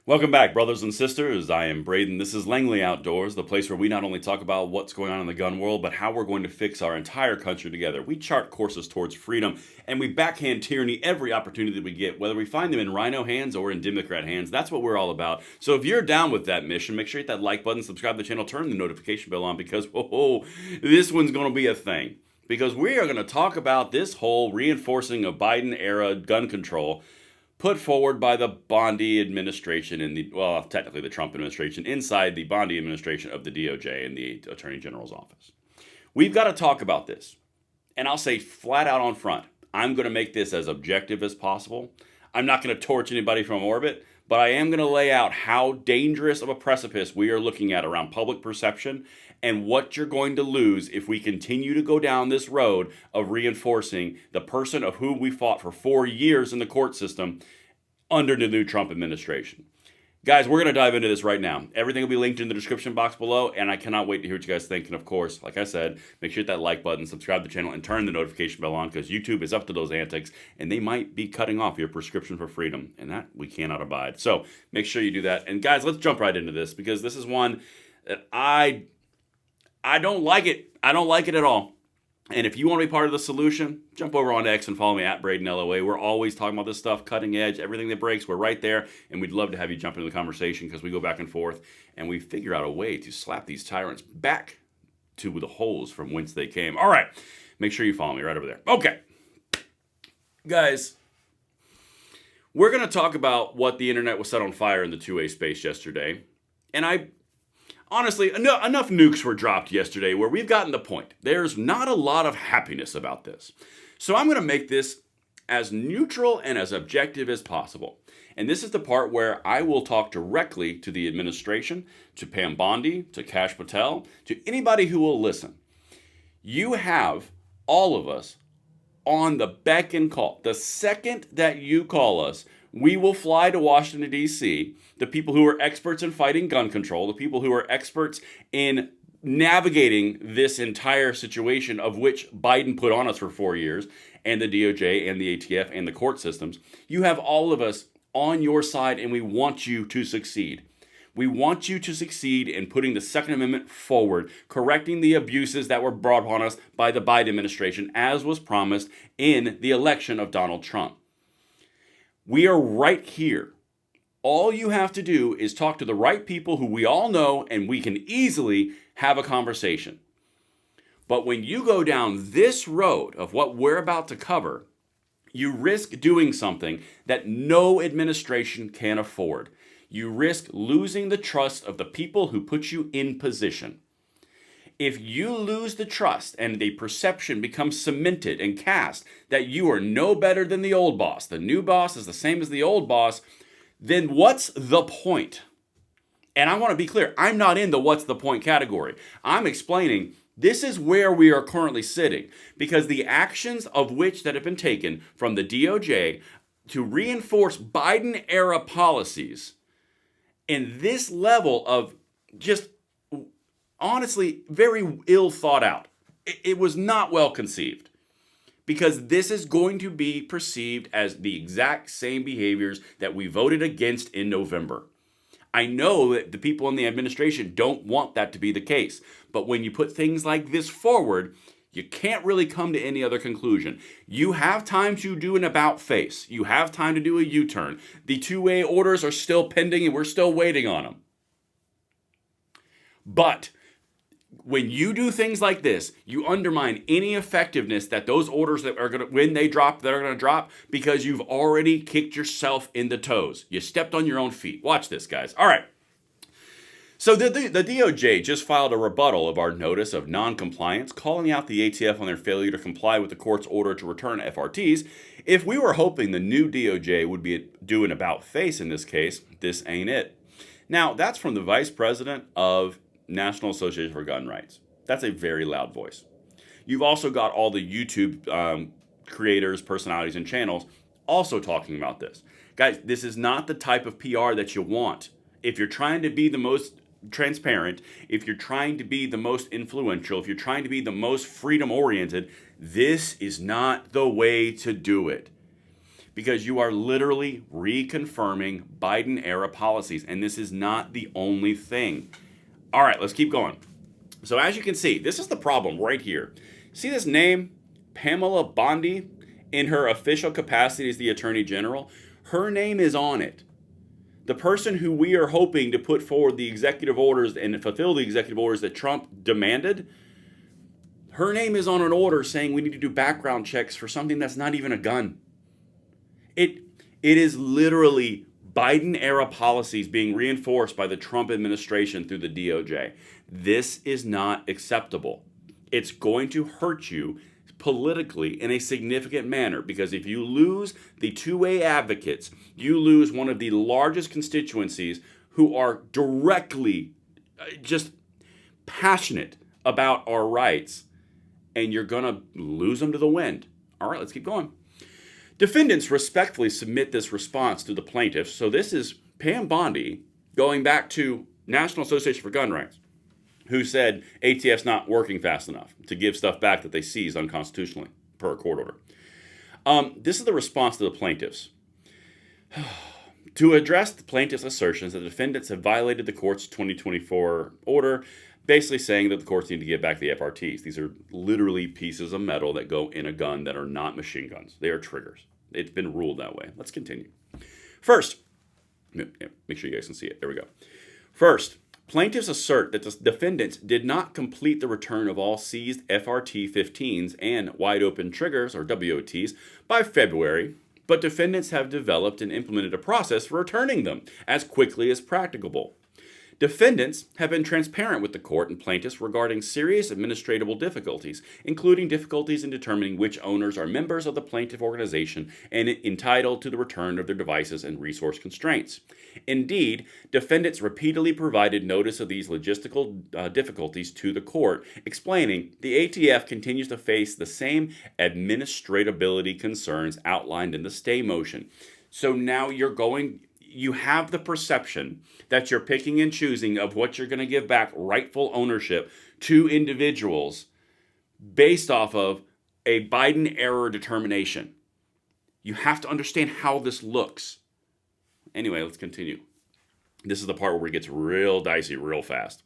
Welcome back, brothers and sisters. I am Braden. This is Langley Outdoors, the place where we not only talk about what's going on in the gun world, but how we're going to fix our entire country together. We chart courses towards freedom, and we backhand tyranny every opportunity we get, whether we find them in rhino hands or in Democrat hands. That's what we're all about. So if you're down with that mission, make sure you hit that like button, subscribe to the channel, turn the notification bell on, because whoa, this one's going to be a thing. Because we are going to talk about this whole reinforcing of Biden-era gun control put forward by the Bondi administration technically the Trump administration, inside the Bondi administration of the DOJ and the Attorney General's office. We've got to talk about this. And I'll say flat out on front, I'm going to make this as objective as possible. I'm not going to torch anybody from orbit, but I am going to lay out how dangerous of a precipice we are looking at around public perception and what you're going to lose if we continue to go down this road of reinforcing the person of whom we fought for 4 years in the court system under the new Trump administration. Guys, we're going to dive into this right now. Everything will be linked in the description box below, and I cannot wait to hear what you guys think. And of course, like I said, make sure you hit that like button, subscribe to the channel, and turn the notification bell on, because YouTube is up to those antics, and they might be cutting off your prescription for freedom, and that we cannot abide. So make sure you do that. And guys, let's jump right into this, because this is one that I don't like it. I don't like it at all. And if you want to be part of the solution, jump over on X and follow me at BradenLOA. We're always talking about this stuff, cutting edge, everything that breaks. We're right there, and we'd love to have you jump into the conversation, because we go back and forth, and we figure out a way to slap these tyrants back to the holes from whence they came. All right, make sure you follow me right over there. Okay, guys, we're going to talk about what the internet was set on fire in the two-way space yesterday. And honestly, enough nukes were dropped yesterday where we've gotten the point. There's not a lot of happiness about this. So I'm going to make this as neutral and as objective as possible. And this is the part where I will talk directly to the administration, to Pam Bondi, to Kash Patel, to anybody who will listen. You have all of us on the beck and call. The second that you call us, we will fly to Washington, D.C., the people who are experts in fighting gun control, the people who are experts in navigating this entire situation of which Biden put on us for 4 years, and the DOJ and the ATF and the court systems. You have all of us on your side, and we want you to succeed. We want you to succeed in putting the Second Amendment forward, correcting the abuses that were brought upon us by the Biden administration, as was promised in the election of Donald Trump. We are right here. All you have to do is talk to the right people who we all know, and we can easily have a conversation. But when you go down this road of what we're about to cover, you risk doing something that no administration can afford. You risk losing the trust of the people who put you in position. If you lose the trust and the perception becomes cemented and cast that you are no better than the old boss, the new boss is the same as the old boss, then what's the point? And I want to be clear, I'm not in the what's the point category. I'm explaining this is where we are currently sitting, because the actions of which that have been taken from the DOJ to reinforce Biden-era policies in this level of just honestly very ill thought out. It was not well conceived, because this is going to be perceived as the exact same behaviors that we voted against in November. I know that the people in the administration don't want that to be the case, but when you put things like this forward, you can't really come to any other conclusion. You have time to do an about face. You have time to do a U-turn. The two-way orders are still pending, and we're still waiting on them. But when you do things like this, you undermine any effectiveness that those orders that are going to, when they drop, they're going to drop, because you've already kicked yourself in the toes. You stepped on your own feet. Watch this, guys. All right. So the DOJ just filed a rebuttal of our notice of non-compliance, calling out the ATF on their failure to comply with the court's order to return FRTs. If we were hoping the new DOJ would be doing about face in this case, this ain't it. Now, that's from the Vice President of National Association for Gun Rights. That's a very loud voice. You've also got all the YouTube creators, personalities, and channels also talking about this. Guys, this is not the type of PR that you want. If you're trying to be the most transparent, if you're trying to be the most influential, if you're trying to be the most freedom-oriented, this is not the way to do it. because you are literally reconfirming Biden-era policies, and this is not the only thing. All right, let's keep going. So as you can see, this is the problem right here. See this name, Pamela Bondi, in her official capacity as the Attorney General? Her name is on it. The person who we are hoping to put forward the executive orders and fulfill the executive orders that Trump demanded, her name is on an order saying we need to do background checks for something that's not even a gun. It is literally Biden-era policies being reinforced by the Trump administration through the DOJ. This is not acceptable. It's going to hurt you politically in a significant manner, because if you lose the two-way advocates, you lose one of the largest constituencies who are directly just passionate about our rights, and you're going to lose them to the wind. All right, let's keep going. Defendants respectfully submit this response to the plaintiffs. So this is Pam Bondi going back to National Association for Gun Rights, who said ATF's not working fast enough to give stuff back that they seized unconstitutionally per a court order. This is the response to the plaintiffs. To address the plaintiffs' assertions that the defendants have violated the court's 2024 order, basically saying that the courts need to give back the FRTs. These are literally pieces of metal that go in a gun that are not machine guns. They are triggers. It's been ruled that way. Let's continue. First, make sure you guys can see it. There we go. First, plaintiffs assert that the defendants did not complete the return of all seized FRT-15s and wide-open triggers, or WOTs, by February, but defendants have developed and implemented a process for returning them as quickly as practicable. Defendants have been transparent with the court and plaintiffs regarding serious administrative difficulties, including difficulties in determining which owners are members of the plaintiff organization and entitled to the return of their devices and resource constraints. Indeed, defendants repeatedly provided notice of these logistical difficulties to the court, explaining the ATF continues to face the same administratability concerns outlined in the stay motion. So now you have the perception that you're picking and choosing of what you're going to give back rightful ownership to individuals based off of a Biden-era determination. You have to understand how this looks. Anyway, let's continue. This is the part where it gets real dicey real fast.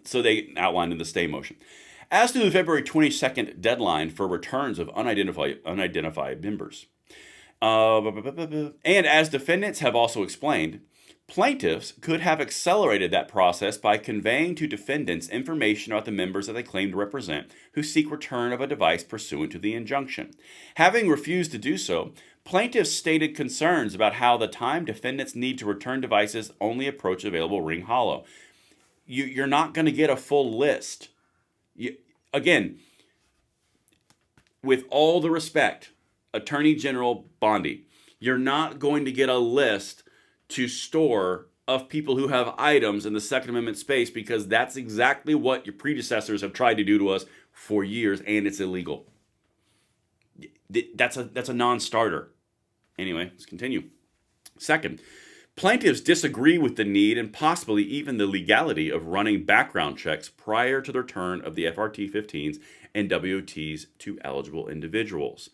So they outlined in the stay motion. As to the February 22nd deadline for returns of unidentified members, and as defendants have also explained, plaintiffs could have accelerated that process by conveying to defendants information about the members that they claim to represent who seek return of a device pursuant to the injunction. Having refused to do so, plaintiffs stated concerns about how the time defendants need to return devices only approach available ring hollow. You're not going to get a full list. Again, with all the respect, Attorney General Bondi, you're not going to get a list to store of people who have items in the Second Amendment space, because that's exactly what your predecessors have tried to do to us for years, and it's illegal. That's a non-starter. Anyway, let's continue. Second, plaintiffs disagree with the need and possibly even the legality of running background checks prior to the return of the FRT-15s and WOTs to eligible individuals.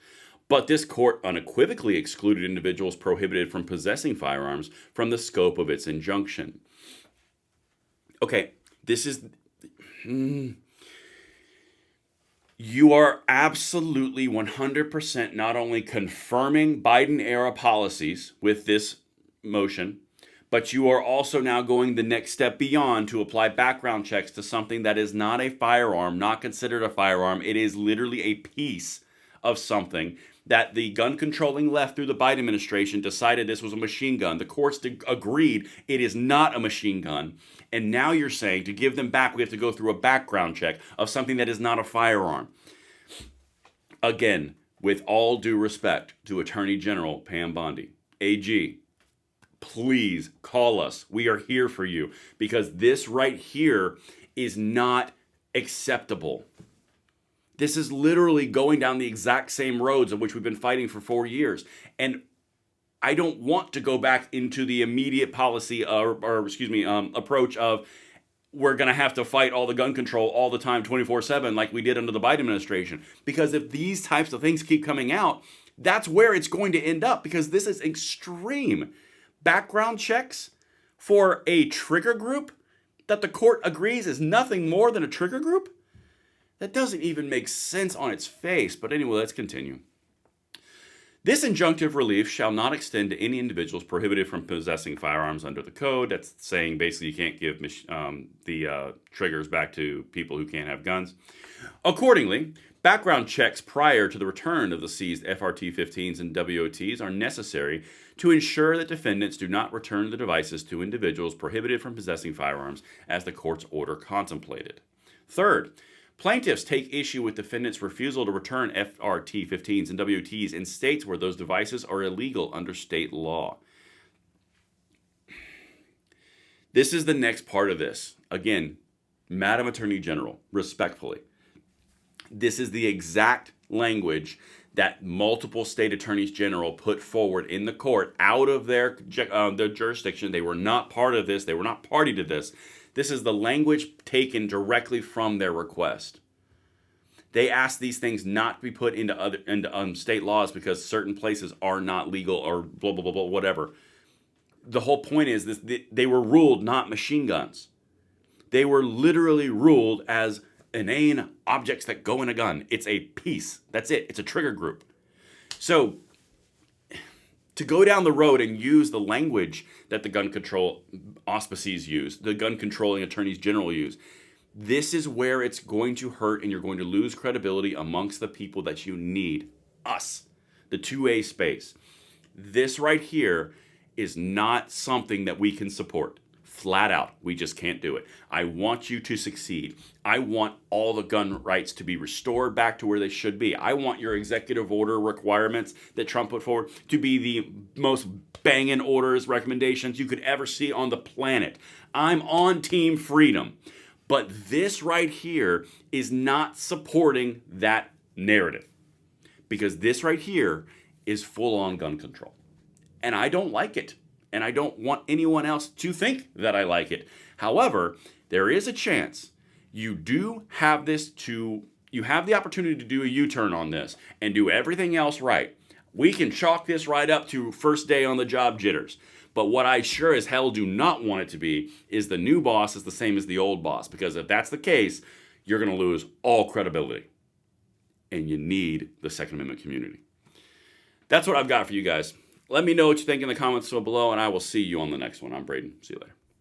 But this court unequivocally excluded individuals prohibited from possessing firearms from the scope of its injunction. Okay, this is... You are absolutely 100% not only confirming Biden-era policies with this motion, but you are also now going the next step beyond to apply background checks to something that is not a firearm, not considered a firearm. It is literally a piece of something that the gun-controlling left through the Biden administration decided this was a machine gun. The courts agreed it is not a machine gun. And now you're saying to give them back, we have to go through a background check of something that is not a firearm. Again, with all due respect to Attorney General Pam Bondi, AG, please call us. We are here for you, because this right here is not acceptable. This is literally going down the exact same roads of which we've been fighting for 4 years. And I don't want to go back into the immediate policy approach of we're going to have to fight all the gun control all the time 24/7 like we did under the Biden administration. Because if these types of things keep coming out, That's where it's going to end up because this is extreme. Background checks for a trigger group that the court agrees is nothing more than a trigger group? That doesn't even make sense on its face. But anyway, let's continue. This injunctive relief shall not extend to any individuals prohibited from possessing firearms under the code. That's saying basically you can't give the triggers back to people who can't have guns. Accordingly, background checks prior to the return of the seized FRT-15s and WOTs are necessary to ensure that defendants do not return the devices to individuals prohibited from possessing firearms as the court's order contemplated. Third, plaintiffs take issue with defendants' refusal to return FRT-15s and WOTs in states where those devices are illegal under state law. This is the next part of this. Again, Madam Attorney General, respectfully, this is the exact language that multiple state attorneys general put forward in the court out of their jurisdiction. They were not part of this. They were not party to this. This is the language taken directly from their request. They asked these things not to be put into state laws because certain places are not legal or blah, blah, blah, blah, whatever. The whole point is this: they were ruled not machine guns. They were literally ruled as inane objects that go in a gun. It's a piece. That's it. It's a trigger group. So to go down the road and use the language that the gun control auspices use, the gun controlling attorneys general use, this is where it's going to hurt and you're going to lose credibility amongst the people that you need. Us, the 2A space. This right here is not something that we can support. Flat out, we just can't do it. I want you to succeed. I want all the gun rights to be restored back to where they should be. I want your executive order requirements that Trump put forward to be the most banging orders, recommendations you could ever see on the planet. I'm on Team Freedom. But this right here is not supporting that narrative. Because this right here is full-on gun control. And I don't like it. And I don't want anyone else to think that I like it. However, there is a chance you have the opportunity to do a U-turn on this and do everything else right. We can chalk this right up to first day on the job jitters. But what I sure as hell do not want it to be is the new boss is the same as the old boss. Because if that's the case, you're going to lose all credibility. And you need the Second Amendment community. That's what I've got for you guys. Let me know what you think in the comments below, and I will see you on the next one. I'm Braden. See you later.